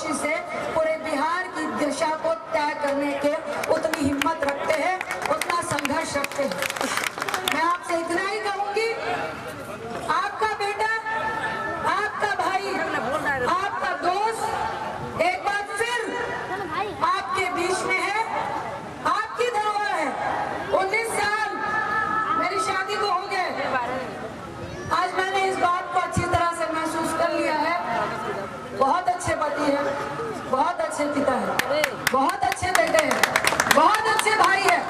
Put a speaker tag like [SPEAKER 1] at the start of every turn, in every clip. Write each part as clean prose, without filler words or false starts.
[SPEAKER 1] कोशिश से पूरे बिहार की दिशा को तय करने के उतनी हिम्मत रखते हैं, उतना संघर्ष रखते हैं। मैं आपसे इतना ही कहूंगी, आपका बेटा, आपका भाई, आपका दोस्त एक बार फिर आपके बीच में है, आपकी धरोहर है। 19 साल मेरी शादी को हो गए, आज मैंने इस बात को अच्छी तरह से महसूस कर लिया है। बहुत अच्छे पति हैं, बहुत अच्छे पिता हैं, बहुत अच्छे बेटे हैं, बहुत अच्छे भाई हैं,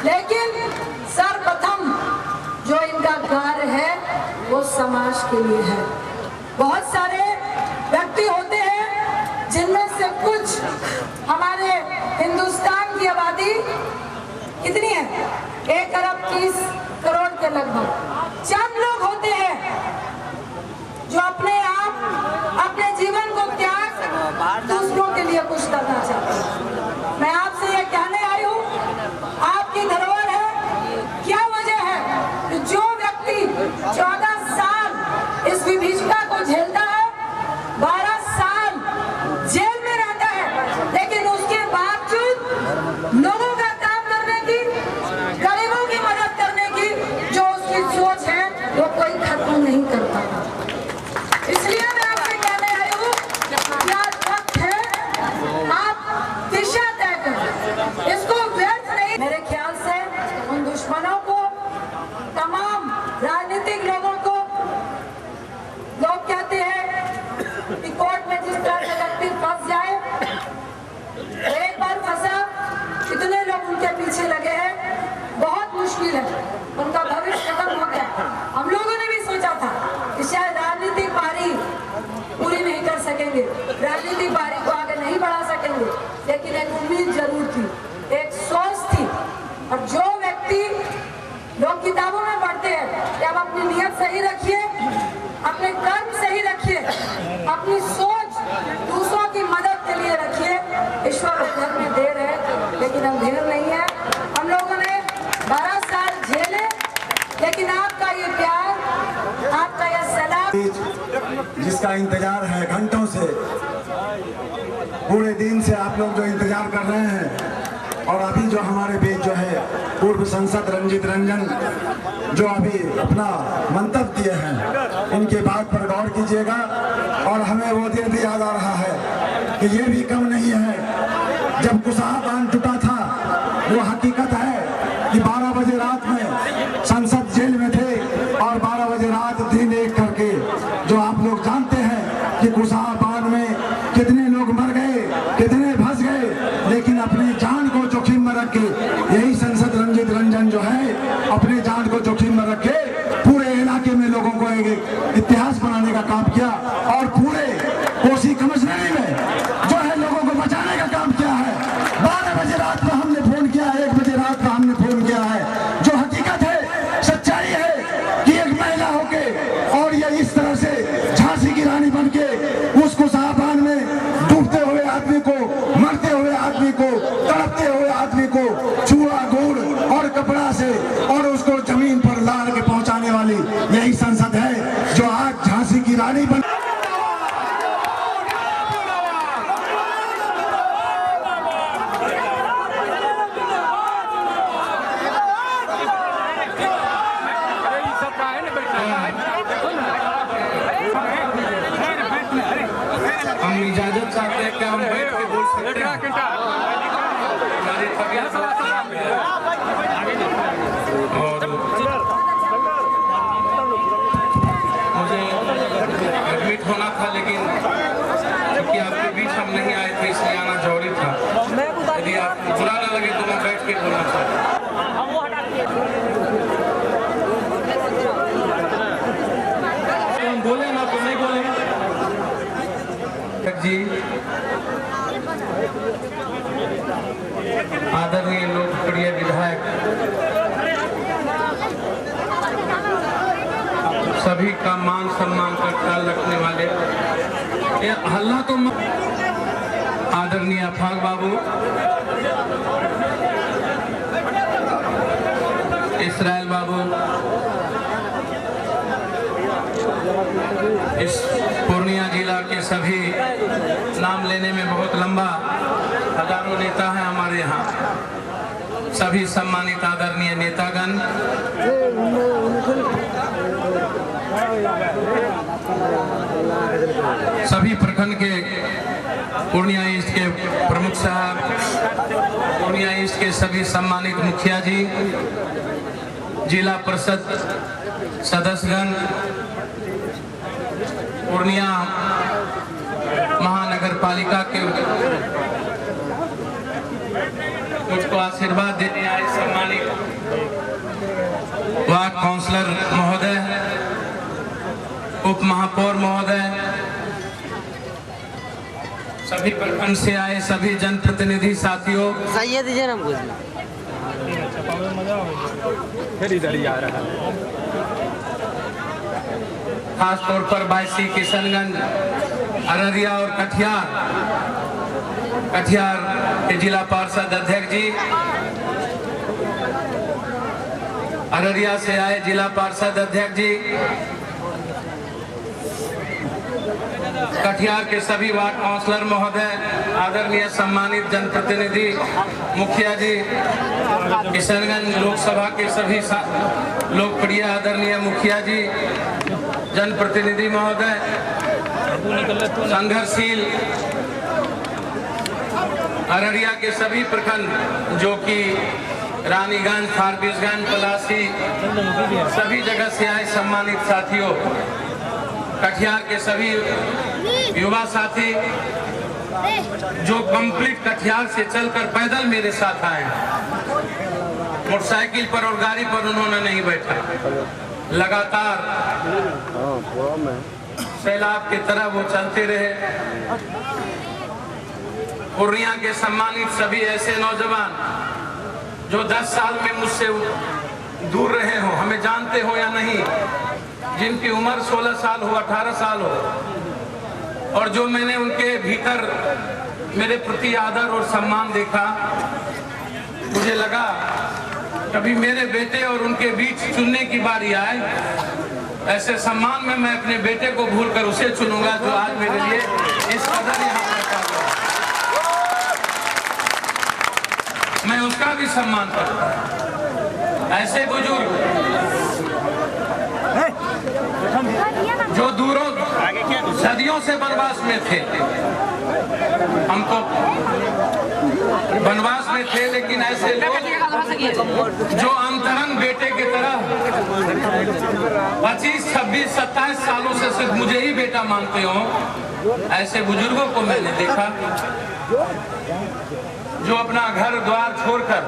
[SPEAKER 1] लेकिन सर्वप्रथम जो इनका कार्य है वो समाज के लिए है। बहुत सारे व्यक्ति होते हैं जिनमें से कुछ, हमारे हिंदुस्तान की आबादी कितनी है? 1 अरब 30 करोड़ के लगभग। चंद लोग होते हैं जो अपने आप, अपने जीवन को त्याग दूसरों के लिए कुछ करना चाहते हैं। मैं आपसे ये कहने आई हूँ, आपकी धरोहर है। क्या वजह है कि जो व्यक्ति 14 साल इस विभीषिका को झेलता है, 12 साल जेल में रहता है, लेकिन उसके बावजूद लोगों का काम करने की, गरीबों की मदद करने की जो उसकी सोच है वो कोई खत्म नहीं करता। इसलिए मैं आपसे कहने आई हूँ कि आज वक्त है, आप दिशा तय करें, इसको व्यर्थ नहीं। मेरे ख्याल से उन दुश्मनों को, तमाम राजनीतिक लोगों को, लोग कहते हैं कि कोर्ट में जिस तरह से व्यक्ति फंस जाए, एक बार फंसा, कितने लोग उनके पीछे लगे हैं, बहुत मुश्किल है, उनका भविष्य खत्म हो गया। हम लोगों ने भी सोचा था कि शायद राजनीतिक पारी पूरी नहीं कर सकेंगे, राजनीतिक पारी को आगे नहीं बढ़ा सकेंगे, लेकिन एक उम्मीद जरूर थी, एक सोच थी। और जो व्यक्ति, लोग किताबों में पढ़ते हैं कि आप अपनी नियत सही रखिए, अपने कर्म सही रखिए, अपनी सोच दूसरों की मदद के लिए रखिए। ईश्वर घर में देर है लेकिन अंधेर नहीं है। हम लोगों ने 12 साल झेले, लेकिन आपका ये प्यार, आपका ये सलाम,
[SPEAKER 2] जिसका इंतजार है घंटों से, पूरे दिन से आप लोग जो इंतजार कर रहे हैं, और अभी जो हमारे बीच जो है पूर्व सांसद रंजीत रंजन जो अभी अपना मंतव्य दिए हैं, इनके बात पर गौर कीजिएगा। और हमें वो दिन भी याद आ रहा है कि ये भी कम नहीं है जब कुसाहा बांध टूटा था। वो हकीकत है कि 12 बजे रात में संसद जेल में थे और 12 बजे रात दिन एक करके, जो आप लोग जानते हैं कि कुसाहा बांध में कितने लोग मर गए, कितने फंस गए, लेकिन अपनी जान को जोखिम में रख के यही सांसद रंजीत रंजन जो है अपनी जान को जोखिम में रख के पूरे इलाके में लोगों को एक इतिहास बनाने का काम किया, और पूरे कोसी कमिश्नरी में जो है लोगों को बचाने का काम किया है। 12 बजे रात में हमने फोन किया, 1 बजे रात में हमने फोन किया है। जो हकीकत है, सच्चाई है कि एक महिला होके और ये इस तरह से झांसी की रानी बन के उसको साहबान में डूबते हुए आदमी को, मरते हुए आदमी को, तड़पते हुए आदमी को चूड़ा गुड़ और कपड़ा से और उसको जमीन पर लाद के पहुंचाने वाली यही संसद है जो आज झांसी की रानी बन।
[SPEAKER 3] हम इजाजत चाहते हैं कि हम बैठ के बोल सकते हैं। हमारी तबीयत खराब है और मुझे एडमिट होना था, लेकिन क्योंकि आपके बीच हम नहीं आए थे इसलिए आना जरूरी था। यदि आपको बुरा ना लगे तो मैं बैठ के बोलना चाहता हूँ। बोले ना तो नहीं बोले जी। आदरणीय लोकप्रिय विधायक, सभी का मान सम्मान का ख्याल रखने वाले, ये हल्ला तो आदरणीय अफाक बाबू, इसराइल बाबू, इस पूर्णिया जिला जिला के सभी, नाम लेने में बहुत लंबा, हजारों नेता हैं हमारे यहाँ, सभी सम्मानित आदरणीय नेतागण, सभी प्रखंड के पूर्णिया ईस्ट के प्रमुख साहब, पूर्णिया ईस्ट के सभी सम्मानित मुखिया जी, जिला परिषद सदस्यगण, पूर्णिया महानगर पालिका के मुझको आशीर्वाद देने आए सम्मानित वार्ड काउंसलर महोदय, उप महापौर महोदय, सभी प्रखंड से आए सभी जनप्रतिनिधि साथियों, खास तौर पर बायसी, किशनगंज, अररिया और कटिहार के जिला पार्षद अध्यक्ष जी, अररिया से आए जिला पार्षद अध्यक्ष जी, कटिहार के सभी वार्ड काउंसलर महोदय, आदरणीय सम्मानित जनप्रतिनिधि मुखिया जी, किशनगंज लोकसभा के सभी लोकप्रिय आदरणीय मुखिया जी, जनप्रतिनिधि महोदय, संघर्षशील अररिया के सभी प्रखंड जो कि रानीगंज, फारबिसगंज, पलासी, सभी जगह से आए सम्मानित साथियों, कटिहार के सभी युवा साथी जो कंप्लीट कटिहार से चलकर पैदल मेरे साथ आए, मोटरसाइकिल पर और गाड़ी पर उन्होंने नहीं बैठा, लगातार सैलाब की तरह वो चलते रहे। पूर्णिया के सम्मानित सभी ऐसे नौजवान जो 10 साल में मुझसे दूर रहे हो, हमें जानते हो या नहीं, जिनकी उम्र 16 साल हो, 18 साल हो, और जो मैंने उनके भीतर मेरे प्रति आदर और सम्मान देखा, मुझे लगा कभी मेरे बेटे और उनके बीच चुनने की बारी आए, ऐसे सम्मान में मैं अपने बेटे को भूलकर उसे चुनूंगा जो आज मेरे लिए इस कदर यहाँ पर है। मैं उसका भी सम्मान करता हूँ। ऐसे बुजुर्ग जो दूरों सदियों से वनवास में थे, हम तो वनवास में थे, लेकिन ऐसे लोग जो अंतरंग बेटे की तरह 25, 26, 27 सालों से सिर्फ मुझे ही बेटा मानते हो, ऐसे बुजुर्गों को मैंने देखा जो अपना घर द्वार छोड़कर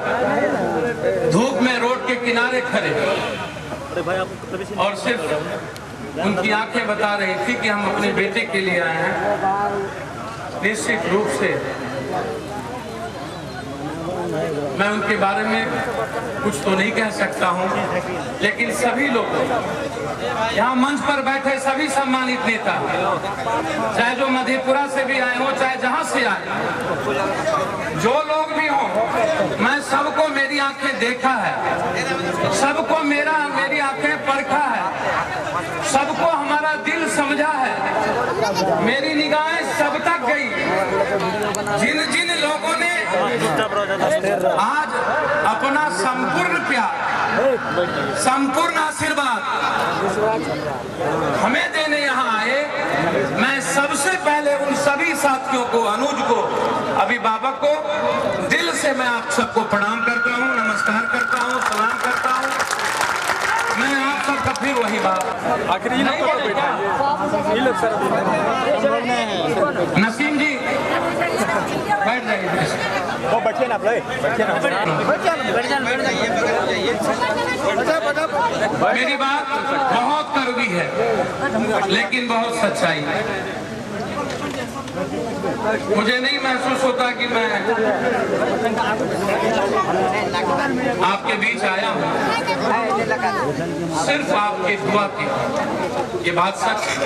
[SPEAKER 3] धूप में रोड के किनारे खड़े और सिर्फ उनकी आंखें बता रही थी कि हम अपने बेटे के लिए आए हैं। निश्चित रूप से मैं उनके बारे में कुछ तो नहीं कह सकता हूं, लेकिन सभी लोग यहाँ मंच पर बैठे सभी सम्मानित नेता, चाहे जो मधेपुरा से भी आए हो, चाहे जहां से आए, जो लोग भी हो, मैं सबको मेरी आंखें देखा है, सबको मेरी आंखें परखा है, सबको हमारा दिल समझा है, मेरी निगाहें सब तक गई। जिन जिन लोगों ने आज अपना संपूर्ण प्यार, संपूर्ण आशीर्वाद हमें देने यहाँ आए, मैं सबसे पहले उन सभी साथियों को, अनुज को, अभिभावक को दिल से मैं आप सबको प्रणाम करता हूँ, नमस्कार करता हूँ, सलाम करता हूँ। मैं आप सबका फिर वही बात
[SPEAKER 4] आखिरी
[SPEAKER 3] नसीम जी बैठ जाइए,
[SPEAKER 4] वो बैठिए ना,
[SPEAKER 3] मेरी बात बहुत कड़वी है लेकिन बहुत सच्चाई है। मुझे नहीं महसूस होता कि मैं आपके बीच आया हूँ सिर्फ आपके दुआ की, ये बात सच है।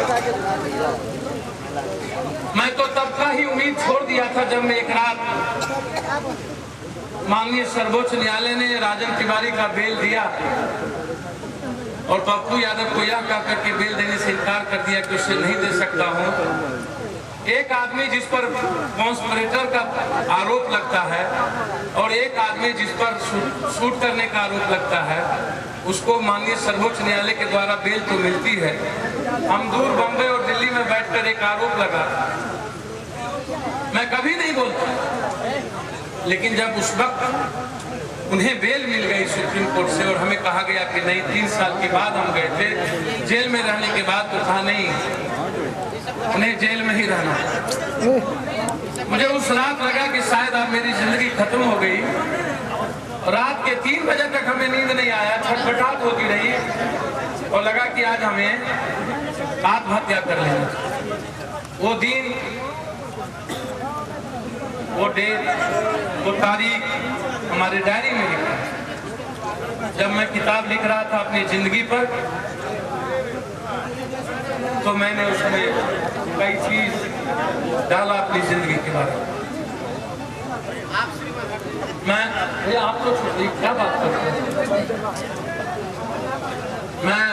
[SPEAKER 3] मैं तो तब का ही उम्मीद छोड़ दिया था जब मैं एक रात माननीय सर्वोच्च न्यायालय ने राजन तिवारी का बेल दिया और पप्पू यादव को यह कहकर के बेल देने से इनकार कर दिया कि उसे नहीं दे सकता हूं। एक आदमी जिस पर कॉन्स्पिरेटर का आरोप लगता है और एक आदमी जिस पर शूट करने का आरोप लगता है, उसको माननीय सर्वोच्च न्यायालय के द्वारा बेल तो मिलती है। हम दूर बम्बई और दिल्ली में बैठकर एक आरोप लगा, मैं कभी नहीं बोलता, लेकिन जब उस वक्त उन्हें बेल मिल गई सुप्रीम कोर्ट से और हमें कहा गया कि नहीं, 3 साल के बाद हम गए थे, जेल में रहने के बाद तो कहा नहीं, उन्हें जेल में ही रहना। मुझे उस रात लगा कि शायद अब मेरी जिंदगी खत्म हो गई। रात के 3 बजे तक हमें नींद नहीं आया, छटपटाहट होती रही और लगा कि आज हमें आत्महत्या कर लेना। वो दिन, वो डेट, वो तारीख हमारे डायरी में लिखा। जब मैं किताब लिख रहा था अपनी जिंदगी पर, तो मैंने उसमें कई चीज डाला अपनी जिंदगी के बारे में। मैं आप लोग क्या बात करते हैं? मैं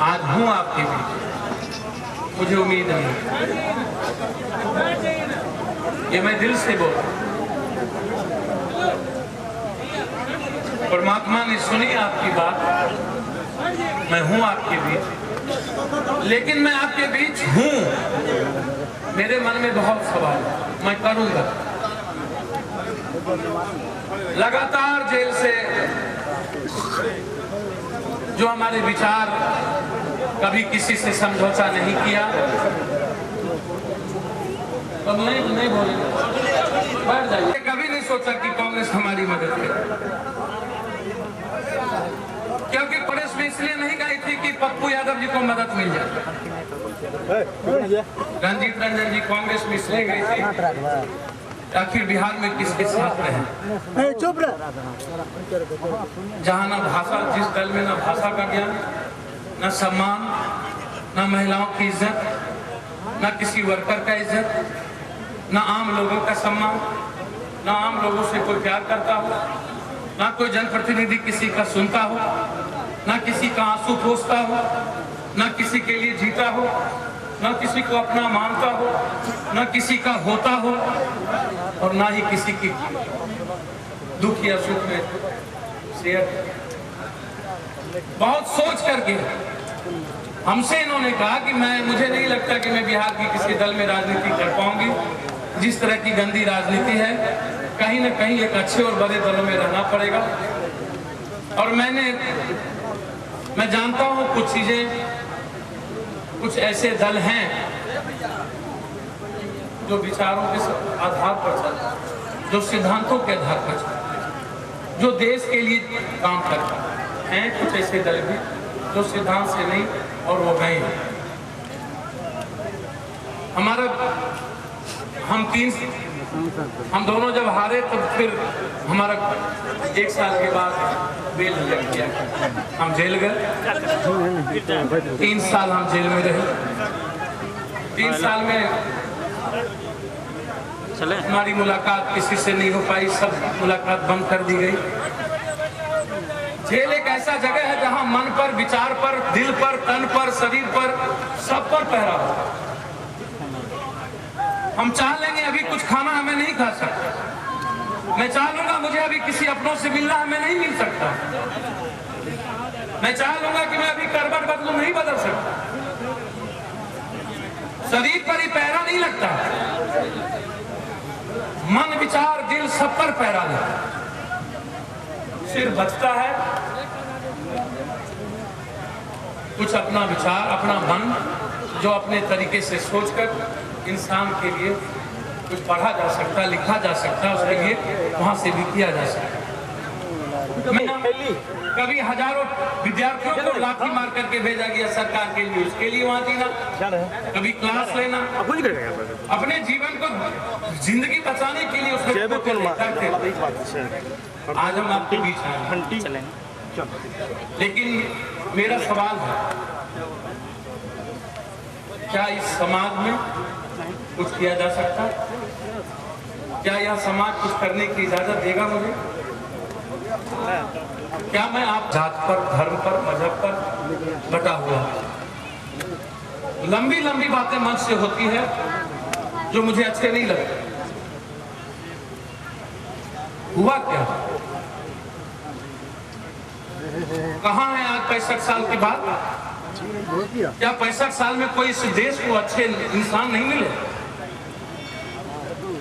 [SPEAKER 3] आज हूं आपके बीच, मुझे उम्मीद नहीं, ये मैं दिल से बोल, परमात्मा ने सुनी आपकी बात, मैं हूं आपके बीच, लेकिन मैं आपके बीच हूं, मेरे मन में बहुत सवाल, मैं करूंगा। लगातार जेल से जो हमारे विचार, कभी किसी से समझौता नहीं किया, तो नहीं बोलेंगे, बैठ जाइए। कभी नहीं सोचा कि कांग्रेस हमारी मदद करे, क्योंकि कांग्रेस में इसलिए नहीं गई थी कि पप्पू यादव जी को मदद मिल जाए। रंजीत रंजन जी कांग्रेस में इसलिए गई थी आखिर बिहार में किसके साथ रहे,
[SPEAKER 5] चुप रहे,
[SPEAKER 3] जहाँ ना भाषा, जिस दल में ना भाषा का ज्ञान, ना सम्मान, ना महिलाओं की इज्जत, ना किसी वर्कर का इज्जत, ना आम लोगों का सम्मान, ना आम लोगों से कोई प्यार करता हो, ना कोई जनप्रतिनिधि किसी का सुनता हो, ना किसी का आंसू पोंछता हो, ना किसी के लिए जीता हो, ना किसी को अपना मानता हो, ना किसी का होता हो, और ना ही किसी की दुख या सुख में शेयर। बहुत सोच करके हमसे इन्होंने कहा कि मुझे नहीं लगता कि मैं बिहार की किसी दल में राजनीति कर पाऊंगी। जिस तरह की गंदी राजनीति है, कहीं ना कहीं एक अच्छे और बड़े दलों में रहना पड़ेगा। और मैं जानता हूं कुछ चीजें, कुछ ऐसे दल हैं जो विचारों के आधार पर चलते, जो सिद्धांतों के आधार पर चलते, जो देश के लिए काम करते हैं। कुछ ऐसे दल भी जो सिद्धांत से नहीं, और वो गए हैं। हम दोनों जब हारे, तब फिर हमारा 1 साल के बाद बेल लग गया, हम जेल गए। 3 साल हम जेल में रहे। 3 साल में हमारी मुलाकात किसी से नहीं हो पाई, सब मुलाकात बंद कर दी गई। जेल एक ऐसा जगह है जहां मन पर, विचार पर, दिल पर, तन पर, शरीर पर, सब पर पहरा हो। हम चाह लेंगे अभी कुछ खाना हमें नहीं खा सकते, मैं चाह लूंगा मुझे अभी किसी अपनों से मिलना हमें नहीं मिल सकता, मैं चाह लूंगा कि मैं अभी करवट बदलूं, नहीं बदल सकता। शरीर पर ही पहरा नहीं लगता, मन, विचार, दिल सब पर पहरा लगता। सिर्फ बचता है कुछ अपना विचार, अपना मन, जो अपने तरीके से सोचकर इंसान के लिए कुछ पढ़ा जा सकता, लिखा जा सकता, उसके लिए वहां से भी किया जा सकता। कभी हजारों विद्यार्थियों को लाठी मार करके भेजा गया सरकार के लिए, उसके लिए वहां जीना, कभी क्लास लेना, अपने जीवन को, जिंदगी बचाने के लिए उसमें। आज हम आपके बीच हैं, लेकिन मेरा सवाल है, क्या इस समाज में कुछ किया जा सकता? क्या यह समाज कुछ करने की इजाजत देगा मुझे? क्या मैं आप जात पर, धर्म पर, मजहब पर बटा हुआ, लंबी लंबी बातें मंच से होती है जो मुझे अच्छे नहीं लगते। हुआ क्या? कहाँ है आज 65 साल के बाद? क्या 65 साल में कोई इस देश को अच्छे इंसान नहीं मिले?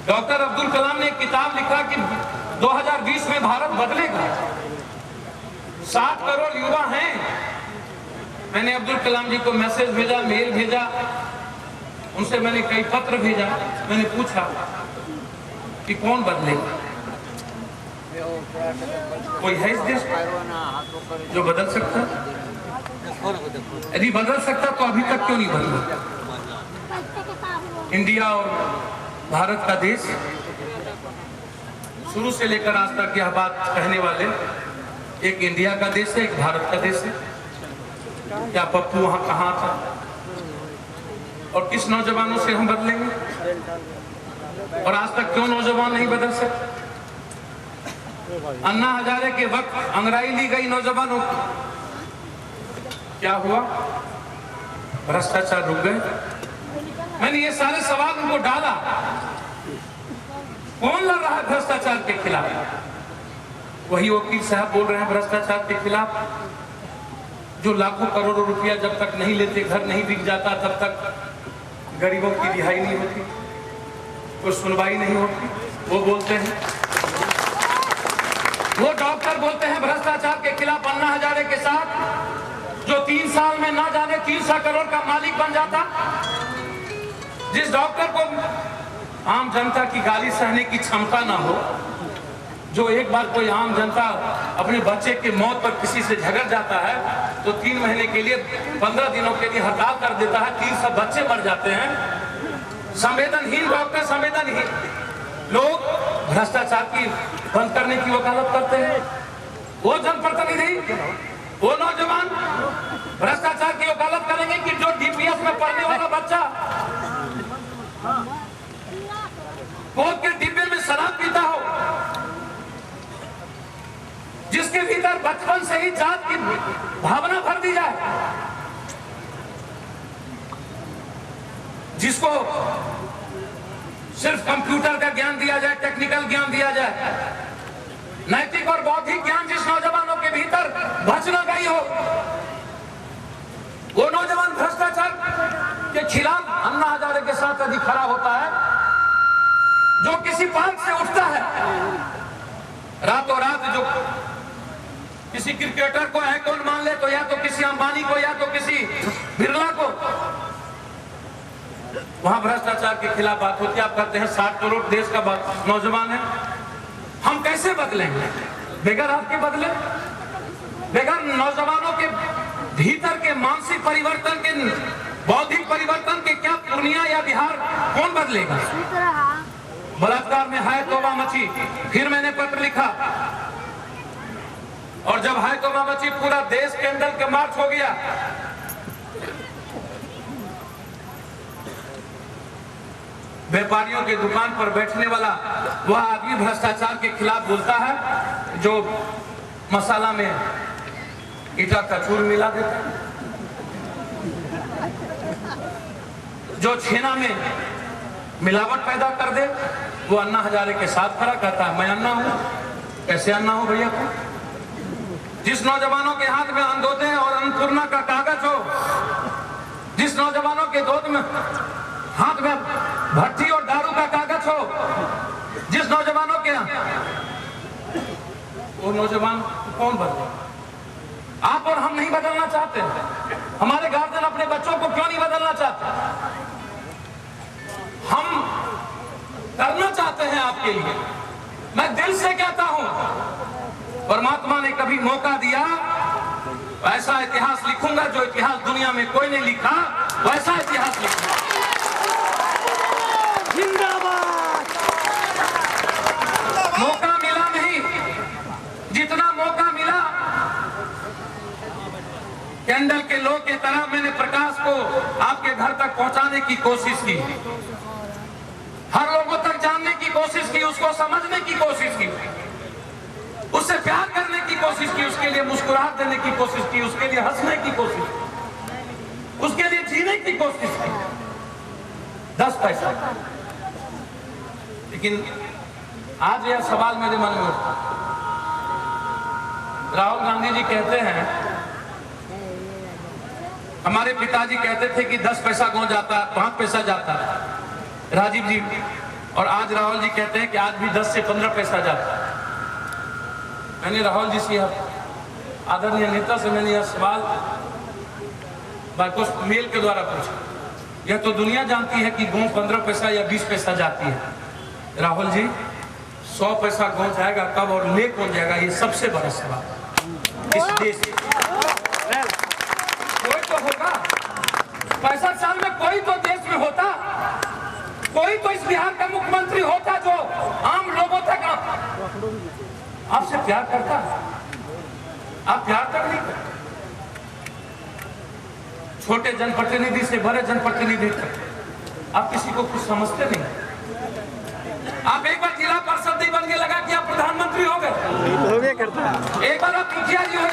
[SPEAKER 3] डॉक्टर अब्दुल कलाम ने एक किताब लिखा कि 2020 में भारत बदलेगा। 60 करोड़ युवा हैं। मैंने अब्दुल कलाम जी को मैसेज भेजा, मेल भेजा, उनसे मैंने कई पत्र भेजा। मैंने पूछा कि कौन बदलेगा? कोई है इस देश में जो बदल सकता? यदि बदल सकता तो अभी तक क्यों नहीं बदला? इंडिया और भारत का देश, शुरू से लेकर आज तक यह बात कहने वाले, एक इंडिया का देश है, एक भारत का देश है। क्या पप्पू वहां कहाँ था? और किस नौजवानों से हम बदलेंगे? और आज तक क्यों नौजवान नहीं बदल सकते? अन्ना हजारे के वक्त अंगड़ाई ली गई नौजवानों की, क्या हुआ? भ्रष्टाचार रुक गए। मैंने ये सारे सवाल उनको डाला। कौन लड़ रहा है भ्रष्टाचार के खिलाफ? वही वकील साहब बोल रहे हैं भ्रष्टाचार के खिलाफ, जो लाखों करोड़ों रुपया जब तक नहीं लेते, घर नहीं बिक जाता, तब तक गरीबों की रिहाई नहीं होती, कोई सुनवाई नहीं होती। वो बोलते हैं, वो डॉक्टर बोलते हैं भ्रष्टाचार के खिलाफ। अन्ना हजारे के साथ जो 3 साल में ना जाने 300 करोड़ का मालिक बन जाता, जिस डॉक्टर को आम जनता की गाली सहने की क्षमता ना हो, जो एक बार कोई आम जनता अपने बच्चे की मौत पर किसी से झगड़ जाता है तो 3 महीने के लिए, 15 दिनों के लिए हड़ताल कर देता है, 300 बच्चे मर जाते हैं। संवेदनहीन डॉक्टर, संवेदनहीन लोग भ्रष्टाचार की बंद करने की वकालत करते हैं। वो जनप्रतिनिधि, वो नौजवान भ्रष्टाचार की वकालत करेंगे कि जो डीपीएस में पढ़ने वाला बच्चा कोक के डिब्बे में शराब पीता हो, जिसके भीतर बचपन से ही जात की भावना भर दी जाए, जिसको सिर्फ कंप्यूटर का ज्ञान दिया जाए, टेक्निकल ज्ञान दिया जाए, नैतिक और बौद्धिक ज्ञान जिस नौजवानों के भीतर बच न गई हो, वो नौजवान भ्रष्टाचार के खिलाफ अन्ना हजारे के साथ यदि खड़ा होता है, जो किसी पार्क से उठता है रातों रात, जो किसी क्रिकेटर को आइकॉन मान ले, तो या तो किसी अंबानी को या तो किसी बिरला को, वहां भ्रष्टाचार के खिलाफ बात होती है। आप कहते हैं 60 करोड़ देश का नौजवान है, हम कैसे बदलेंगे? बेगर आपके बदले, बेगर नौजवानों के भीतर के मानसिक परिवर्तन के, बौद्धिक परिवर्तन के क्या पूर्णिया या बिहार कौन बदलेगा? बलात्कार में हाय तौबा मची। फिर मैंने पत्र लिखा, और जब हाय तौबा मची, पूरा देश कैंडल के मार्च हो गया। व्यापारियों के दुकान पर बैठने वाला वह आदमी भ्रष्टाचार के खिलाफ बोलता है, जो मसाला में ईटा का चूर मिला देता है, जो छेना में मिलावट पैदा कर दे, वो अन्ना हजारे के साथ खड़ा कहता है मैं अन्ना हूं। कैसे अन्ना हो भैया? जिस नौजवानों के हाथ में अंत्योदय और अन्नपूर्णा का कागज हो, जिस नौजवानों के गोद में हाथ में भट्टी और दारू का कागज हो, जिस नौजवानों के, वो नौजवान कौन बदले? आप और हम नहीं बदलना चाहते? हमारे गार्जियन अपने बच्चों को क्यों नहीं बदलना चाहते? हम करना चाहते हैं आपके लिए। मैं दिल से कहता हूं, परमात्मा ने कभी मौका दिया, ऐसा इतिहास लिखूंगा जो इतिहास दुनिया में कोई नहीं लिखा, वैसा इतिहास लिखूंगा। जिंदाबाद। मौका मिला नहीं, जितना मौका मिला कैंडल के लो की तरह मैंने प्रकाश को आपके घर तक पहुंचाने की कोशिश की, हर लोगों तक जानने की कोशिश की, उसको समझने की कोशिश की, उससे प्यार करने की कोशिश की, उसके लिए मुस्कुराहट देने की कोशिश की, उसके लिए हंसने की कोशिश की। उसके लिए जीने की कोशिश की, 10 पैसा। लेकिन आज यह सवाल मेरे मन में उठता, राहुल गांधी जी कहते हैं, हमारे पिताजी कहते थे कि 10 पैसा गांव जाता, 5 पैसा जाता, राजीव जी, और आज राहुल जी कहते हैं कि आज भी 10 से 15 पैसा जाता। मैंने राहुल जी से, आदरणीय नेता से मैंने यह सवाल कुछ मेल के द्वारा पूछा। यह तो दुनिया जानती है कि गांव 15 पैसा या 20 पैसा जाती है। राहुल जी, 100 पैसा गांव जाएगा कब और ले कौन जाएगा, ये सबसे बड़ा सवाल इस देश में। कोई तो होगा, 65 साल में कोई तो देश में होता, कोई तो इस बिहार का मुख्यमंत्री होता जो आम लोगों तक आपसे प्यार करता। आप प्यार तक नहीं करते। छोटे जनप्रतिनिधि से बड़े जनप्रतिनिधि तक आप किसी को कुछ समझते नहीं। आप एक बार जिला पार्षद नहीं बन के लगा कि आप प्रधानमंत्री हो गए,
[SPEAKER 4] हो गया करता है।
[SPEAKER 3] एक बार आप मुखिया जी हो